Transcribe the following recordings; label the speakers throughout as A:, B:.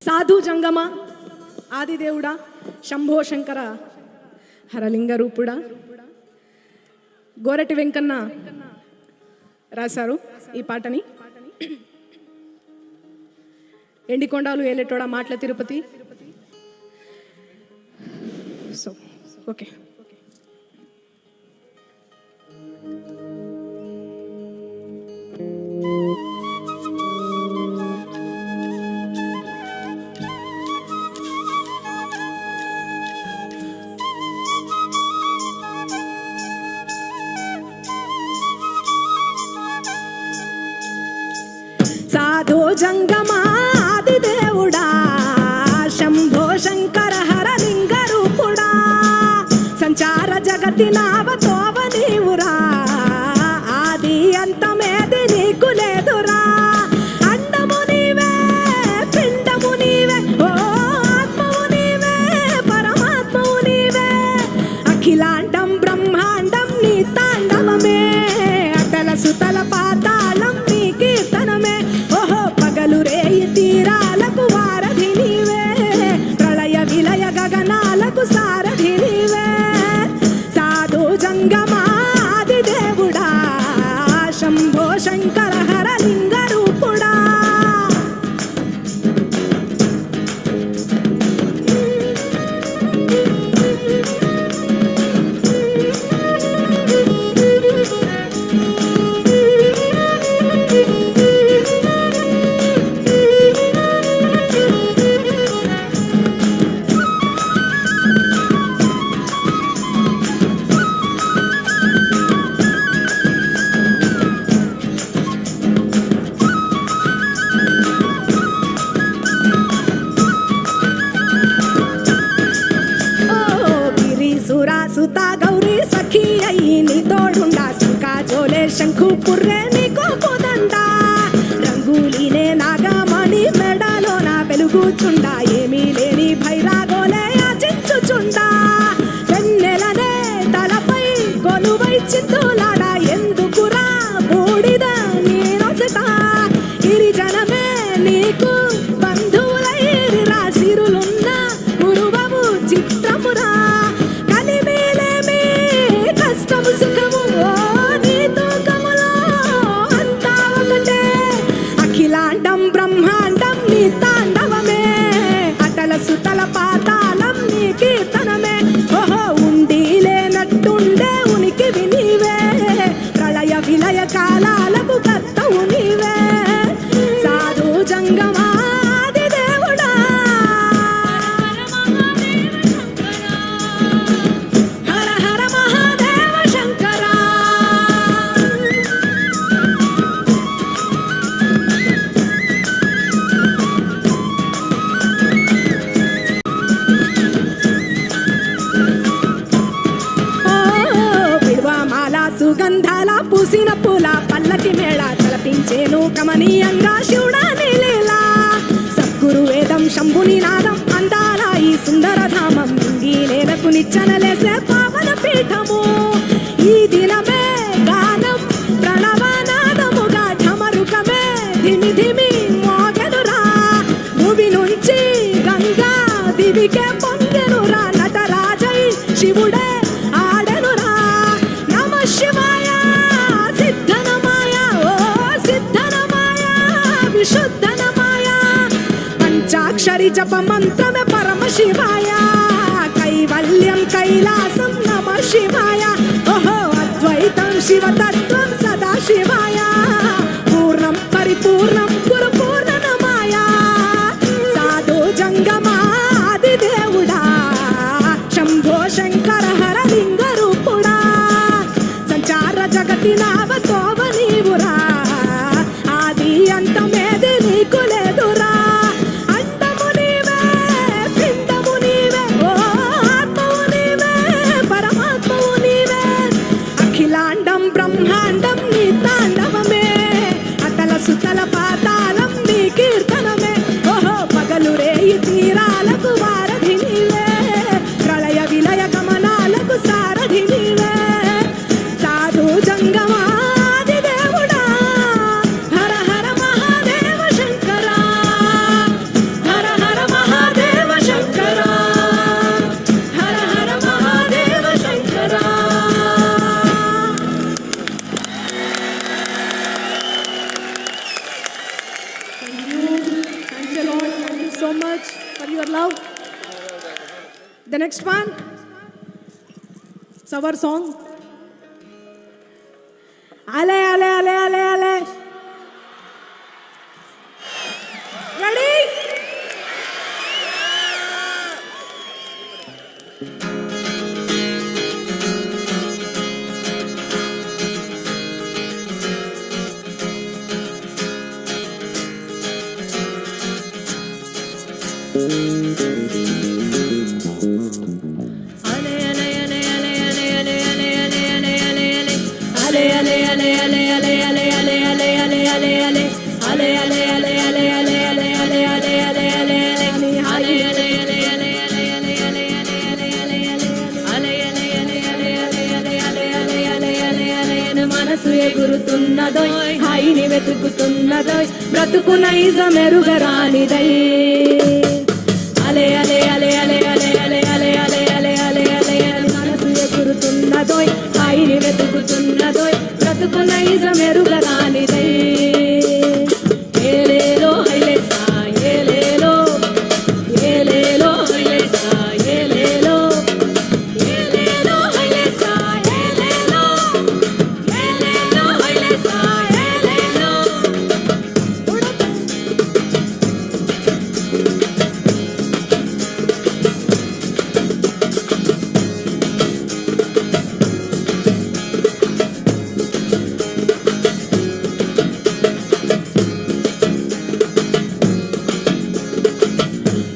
A: సాధు జంగమ ఆదిదేవుడా శంభో శంకర హరలింగ రూపుడా గోరటి వెంకన్న రాశారు ఈ పాటని. ఎండికొండాలు ఏలేటోడా మాటల తిరుపతి. So okay. సాధు జంగమాదిదేవుడా శంభో శంకర హరలింగ రూపుడా సంచార జగతి నావతోవ నీవురా ఆది అంతమేది నీకు లేదురా అండము నీవే పిండము నీవే ఓ ఆత్మవు నీవే పరమాత్మవు నీవే అఖిలాండం బ్రహ్మాండం నీ తాండవమే అటల సుతల పాతాళం నీ కీర్తనమే రేయి తీరాలకు వారధి నీవే ప్రళయ విలయ గగనాలకు సారథి నీవే సాధు జంగమాదిదేవుడా శంభో శంకర హరలింగ రూపుడా. సుతా గౌరీ సఖీ అయ్యి నీ తోడుండా శంకా జోలే శంఖు పుర్రే నీకో పోదండా రంగులీనే నాగమణి మెడలో నా వెలుగుచుండా ఏమీ లేని భైరాగోలే యాచించుచుండా వెన్నెలనే తలపై కొలువై చిందులాడా ఎందుకురా బూడిద నీరొసట గిరిజనమే నీకు బంధువులైరా సిరులున్న గురువవు చిత్రమురా సుఖము నీతో కమలో అంతా ఒకటే అఖిలాండం బ్రహ్మాండం నీ తాండవమే అటల సుతల పాతాళం నీ కీర్తనమే ఓహో ఉండి లేనట్టుండే ఉనికివి నీవే ప్రళయ విలయ కాలాలకు కర్తవు నీవే సాధు జంగమాదిదేవుడా హర హర మహాదేవ శంకర. పిడువమాల సుగంధాల పూసిన పూల పల్లకి మేళ తలపించేను కమనీయంగా శివుడా నీలీలా సద్గురు వేదం శంభుని నాదం అందాల ఈ సుందర ధామం ఇంగి నేలకు నిచ్చనలేసే పావన పీఠము ఈ దినమే గానం ప్రణవనాదముగా ఢమరుకమే ధిమి ధిమి మోగెనురా భూమి నుంచి గంగా దివికే పొంగెనురా నటరాజై శివుడే ఆడెనురా నమ శివాయ సిద్ధనమాయ ఓ సిద్ధనమాయ విశుద్ధనమాయ పంచాక్షరి జప మంత్రమే పరమ శివాయ కైవల్యం కైలాసం నమ శివాయ ఓహో అద్వైతం శివతత్వం సదా శివాయ పూర్ణం పరిపూర్ణం గురు పూర్ణనమాయ సాధు జంగమాదిదేవుడా శంభో శంకర హరలింగ రూపుడా సంచార జగతి నావతోవ నీవురా ఆది అంతమేది నీకు లేదురా అండము నీవే పిండము నీవే ఓ ఆత్మవు నీవే పరమాత్మవు నీవే అఖిలాండం బ్రహ్మాండం so much for your love. The next one, it's our song. Ale, ale, ale, ale, ale. Ready? మనసు ఎగురుతున్నదోయ్ హాయిని వెతుకుతున్నదోయ్ బ్రతుకు నైజమెరుగరానిదై అలే అలే అలే అలే అలే అలే అలే అలే అలే అలే అలే అలే మనసు ఎగురుతున్నదోయ్ హాయిని వెతుకుతున్నదోయ్ బ్రతుకు నైజమెరుగరానిదై ఏలేలో హైలేసా ఏలేలో ఏలేలో హైలేసా ఏలేలో ఏలేలో హైలేసా ఏలేలో ఏలేలో హైలేసా ఏలేలో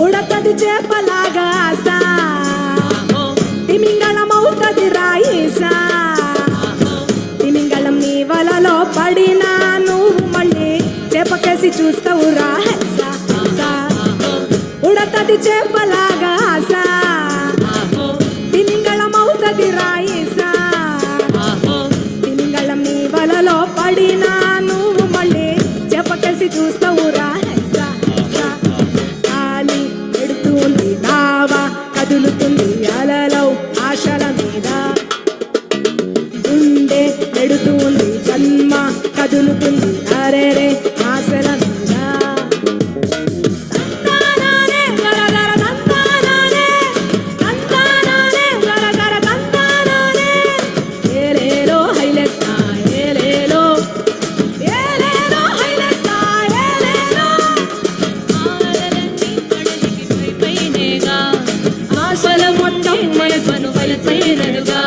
A: ఉడతది చేపలాగా ఆశ తిమింగళమవుతది రాయిసా తిమింగళం నీ వలలో పడినా నువ్వు మళ్ళీ చేపకేసి చూస్తావు రాహసా ఉడతది చేపలాగా ఆశ తిమింగళమవుతది రాయిసా తిమింగళం నీ వలలో పడినా నువ్వు మళ్ళీ చేపకేసి చూస్తావు రాహసా నావా కదులుతుంది అలలో ఆశల మీద గుండె నెడుతుంది జన్మ కదులుతుంది అరేరే ఆశల మీద తందానానే గరగర తందానానే తందానానే గరగర తందానానే ఏలేలో హైలెస్సా ఏలేలో ఏలేలో హైలెస్సా ఏలేలో ఆశల మొత్తం మనసును పైపైనగా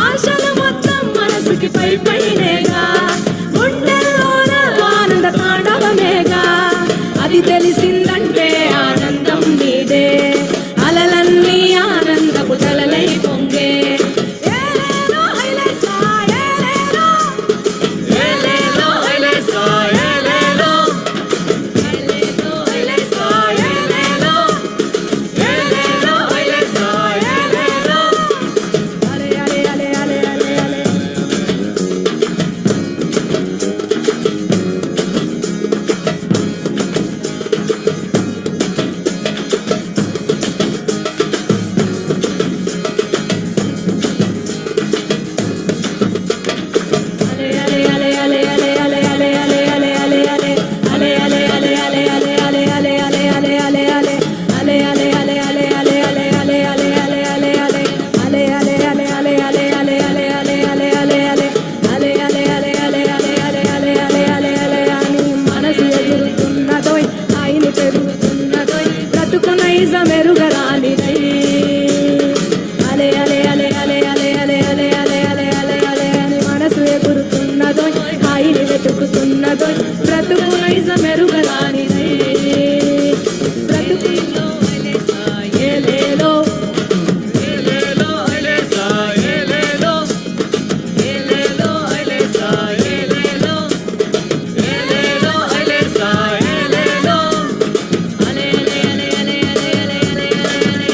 A: ఆశల మొత్తం మనసుకి పైపైనేగా గుండెల్లోన ఆనంద తాండవమేగా అది తెలిసిందంటే ఆనందం నీదే అలలన్నీ ఆనందపు తలలై పొంగే ఏలేలో హైలేసా ఏలేలో ఏలేలో హైలేసా ఏలేలో ఏలేలో హైలేసా ఏలేలో ఏలేలో హైలేసా ఏలేలో అలే అలే అలే అలే అలే అలే మనసు ఎగురుతున్నదోయ్ ఆయన పెరుగుతున్నదోయ్ బ్రతుకు నైజమెరుగరానిదై అలే అలే అలే అలే అలే అలే అలే అలే అలే అలే అలే అని మనసు ఎగురుతున్నదోయ్ ఆయన వెతుకుతున్నదోయ్ బ్రతుకు నైజమెరుగరానిదై బ్రతుకులో ఏలేలో ఏలేలో హైలేసా ఏలేలో ఏలేలో హైలేసా ఏలేలో ఏలేలో హైలేసా ఏలేలో అలే అలే అలే అలే అలే అలే అలే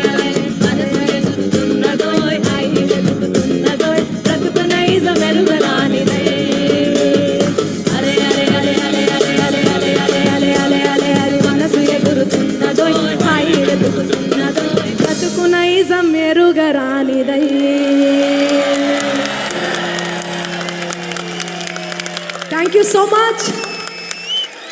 A: అలే మనసు ఎగురుతున్నదోయ్ ఆయన వెతుకుతున్నదోయ్ బ్రతుకు నైజమెరుగరానిదై అరే అరే అరే అరే అరే అరే అరే అరే అరే అరే అరే అరే మనసు ఎగురుతున్నదోయ్ ఆయన వెతుకుతున్నదోయ్ బ్రతుకు నైజమెరుగరానిదై Thank you so much.